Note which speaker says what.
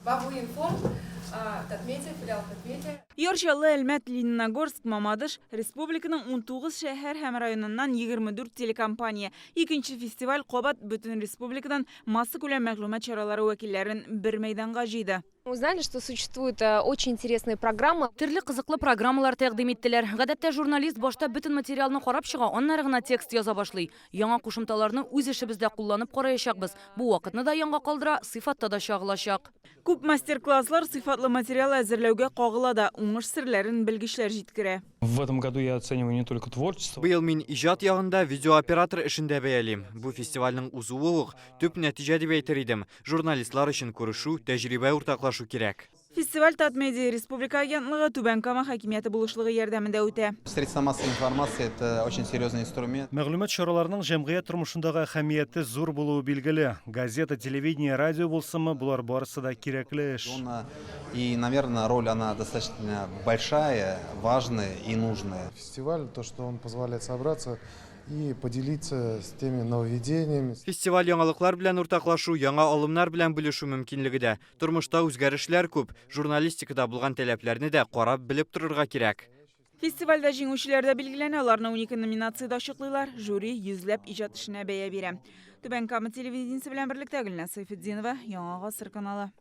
Speaker 1: Бабуинформ, Татметья, филиал Татметья.
Speaker 2: Йоршалы Әлмәт, Лениногорск, Мамадыш, республиканың 19 шәһәр һәм районыннан 24 телекомпания. Икенче фестиваль Кобат бөтен республикадан масса күләм мәгълүмат чаралары вәкилләрен бер мәйданга җыйды.
Speaker 3: Узнали, что существуют очень интересные программы.
Speaker 4: Төрле кызыклы программалар тәкъдим иттеләр. Гадәттә журналист башта бөтен материалны карап чыга, аннары гына текст яза башлый. Яңа кушымталарны үз эшебездә кулланып караячакбыз. Бу вакытны да яңа калдыра, сыйфатта да чагылачак.
Speaker 2: Күп мастер-класслар сыйфатлы материал әзерләүгә кагыла да, уңыш серләрен белгечләр җиткерә.
Speaker 5: В этом году я оцениваю не только творчество.
Speaker 6: Быел мин иҗат ягында видеооператор эшендә бәялим. Бу фестивальнең узуы ук төп нәтиҗә дип әйтер идем. Журналистлар өчен күрешү, тәҗрибә уртаклашу кирәк.
Speaker 2: Фестиваль Татмедиа Республика агентлыгы Түбән Кама хакимияте булышлыгы ярдәмендә үтә.
Speaker 7: Средства массовой информации – это очень серьезный инструмент.
Speaker 8: Мәгълүмат чараларының җәмгыять тормышындагы әһәмияте зур булуы билгеле. Газета, телевидение, радио булсымы, булар барысы да кирәкле эш.
Speaker 7: И, наверное, роль она достаточно большая, важная и нужная.
Speaker 9: Фестиваль, то, что он позволяет собраться и поделиться с теми нововведениями.
Speaker 6: Фестиваль яңалыклар белән уртаклашу, яңа алымнар белән бүлешү мөмкинлеге дә. Тормышта үзгәрешләр күп, журналистикада булган таләпләрне дә карап белеп торырга кирәк.
Speaker 2: Фестивальдә җиңүчеләр дә билгеләнә, аларны 12 номинациядә ачыклыйлар, жюри йөзләп иҗат эшенә бәя бирә. Түбән Кама телевидениесе белән берлектә Гөлназ Сайфетдинова, Яңа гасыр каналы.